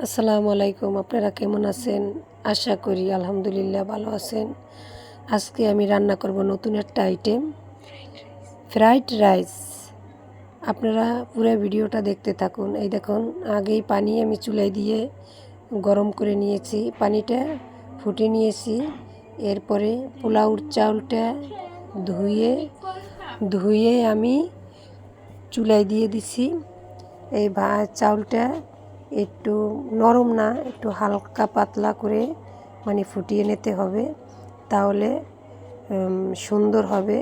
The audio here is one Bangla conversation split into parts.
আসসালামু আলাইকুম। আপনারা কেমন আছেন? আশা করি আলহামদুলিল্লাহ ভালো আছেন। আজকে আমি রান্না করব নতুন একটা আইটেম, ফ্রাইড রাইস। আপনারা পুরো ভিডিওটা দেখতে থাকুন। এই দেখুন, আগেই পানি আমি চুলায় দিয়ে গরম করে নিয়েছি, পানিটা ফুটে নিয়েছি। এরপরে পোলাওর চাউলটা ধুয়ে ধুয়ে আমি চুলায় দিয়ে দিছি। এই চাউলটা একটু নরম না, একটু হালকা পাতলা করে মানে ফুটিয়ে নিতে হবে, তাহলে সুন্দর হবে।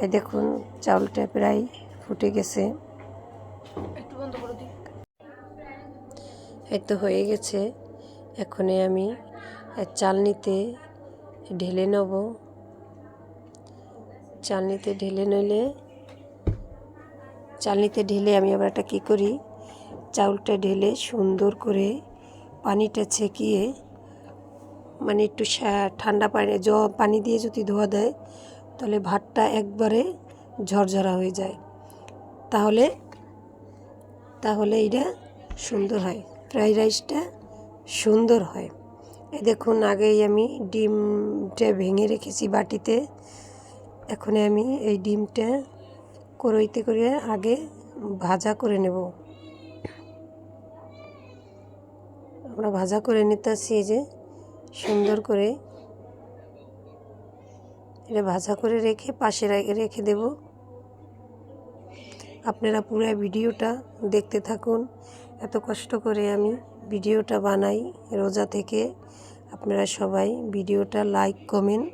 এই দেখুন, চাউলটা প্রায় ফুটে গেছে। একটু বন্ধ করে দিই। এই তো হয়ে গেছে। এখনই আমি চালনিতে ঢেলে নেব। চালনিতে ঢেলে আমি আবার একটা কী করি, চাউলটা ঢেলে সুন্দর করে পানিটা ছেঁকিয়ে, মানে একটু ঠান্ডা পানি দিয়ে যদি ধোয়া দেয়, তাহলে ভাতটা একবারে ঝরঝরা হয়ে যায়। তাহলে এটা সুন্দর হয়, ফ্রাইড রাইসটা সুন্দর হয়। এই দেখুন, আগেই আমি ডিমটা ভেঙে রেখেছি বাটিতে। এখন আমি এই ডিমটা কড়াইতে করে আগে ভাজা করে নেব। আমরা ভাজা করে নিতেছি, এই যে সুন্দর করে এটা ভাজা করে রেখে পাশে রেখে দেব। আপনারা পুরো ভিডিওটা দেখতে থাকুন। এত কষ্ট করে আমি ভিডিওটা বানাই রোজা থেকে। আপনারা সবাই ভিডিওটা লাইক, কমেন্ট,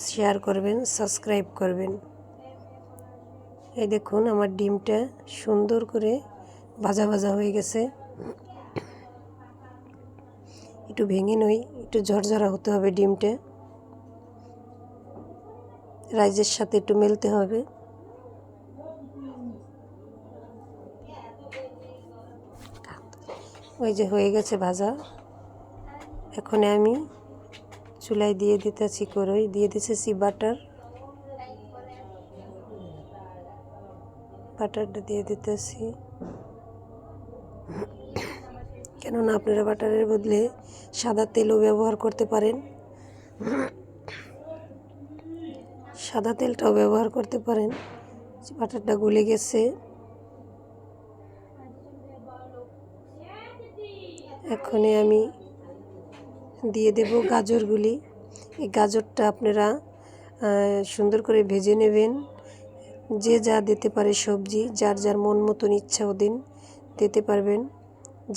শেয়ার করবেন, সাবস্ক্রাইব করবেন। এই দেখুন, আমার ডিমটা সুন্দর করে ভাজা ভাজা হয়ে গেছে। একটু ভেঙে নই, একটু ঝরঝরা হতে হবে ডিমটা, রাইসের সাথে একটু মেলতে হবে। ওই যে হয়ে গেছে ভাজা। এখন আমি চুলায় দিয়ে দিতেছি, কড়াই দিয়ে দিতেছি বাটারটা দিয়ে দিতেছি। কেননা আপনারা বাটারের বদলে সাদা তেলও ব্যবহার করতে পারেন, সাদা তেলটাও ব্যবহার করতে পারেন। বাটারটা গলে গেছে। এখনই আমি দিয়ে দেব গাজরগুলি। এই গাজরটা আপনারা সুন্দর করে ভেজে নেবেন। যে যা দিতে পারে সবজি, যার যার মন মতন ইচ্ছা ওদিন দিতে পারবেন,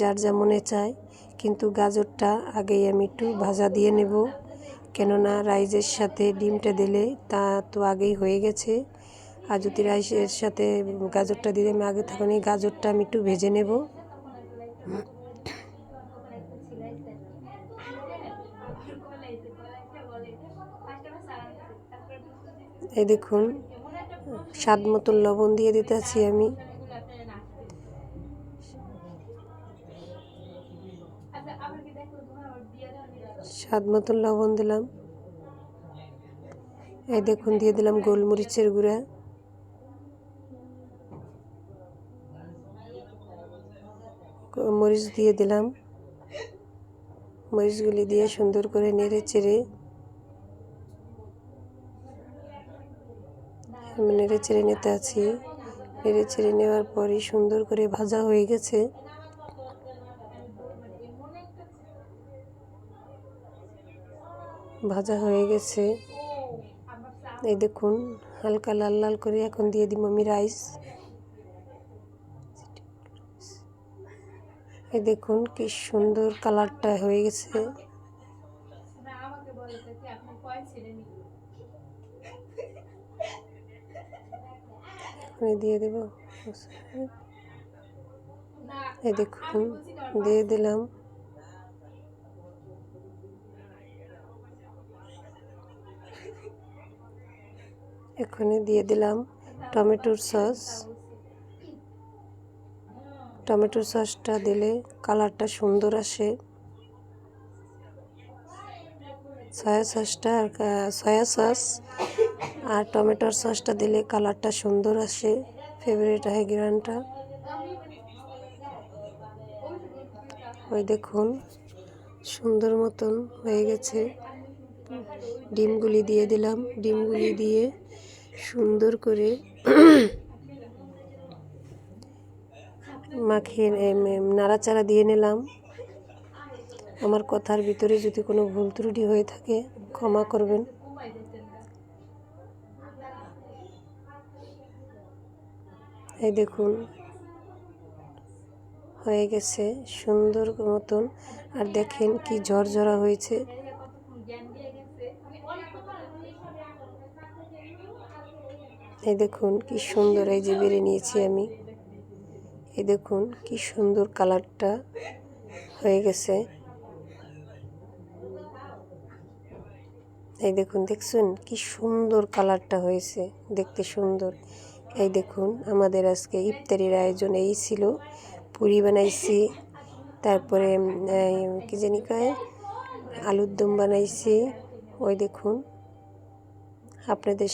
যার যা মনে চায়। কিন্তু গাজরটা আগেই আমি একটু ভাজা দিয়ে নেব, কেননা রাইসের সাথে ডিমটা দিলে তা তো আগেই হয়ে গেছে। আর যদি রাইসের সাথে গাজরটা দিলে আমি আগে তখন এই গাজরটা আমি একটু ভেজে নেব। এই দেখুন, স্বাদ মতন লবণ দিয়ে দিতেছি আমি। স্বাদ মতন লবণ দিলাম। এই দেখুন, দিয়ে দিলাম গোলমরিচের গুঁড়া। মরিচ দিয়ে দিলাম। মরিচগুলি দিয়ে সুন্দর করে নেড়ে চেড়ে নিতে আছি। নেড়ে চেড়ে নেওয়ার পরই সুন্দর করে ভাজা হয়ে গেছে। ভাজা হয়ে গেছে। এই দেখুন, হালকা লাল লাল করে এখন দিয়ে দিব আমি রাইস। এই দেখুন কি সুন্দর কালারটা হয়ে গেছে। দিয়ে দেব। এই দেখুন, দিয়ে দিলাম। এখানে দিয়ে দিলাম টমেটোর সস। টমেটোর সসটা দিলে কালারটা সুন্দর আসে। সয়া সস আর টমেটোর সসটা দিলে কালারটা সুন্দর আসে, ফেভারিট হয় গ্রানটা। ওই দেখুন সুন্দর মতন হয়ে গেছে। ডিমগুলি দিয়ে দিলাম, ডিমগুলি দিয়ে সুন্দর করে মাখিয়ে নাড়াচাড়া দিয়ে নিলাম। আমার কথার ভিতরে যদি কোনো ভুল ত্রুটি হয়ে থাকে ক্ষমা করবেন। এই দেখুন হয়ে গেছে সুন্দর মতন। আর দেখেন কি ঝরঝরা হয়েছে। এই দেখুন কি সুন্দর, এই যে বেড়ে নিয়েছি আমি। এই দেখুন কি সুন্দর কালারটা হয়ে গেছে। এই দেখুন, দেখছেন কি সুন্দর কালারটা হয়েছে, দেখতে সুন্দর। এই দেখুন আমাদের আজকে ইফতারির আয়োজন এই ছিল। পুরি বানাইছি, তারপরে কি জানি কয় আলুর দম বানাইছি। ওই দেখুন আপনাদের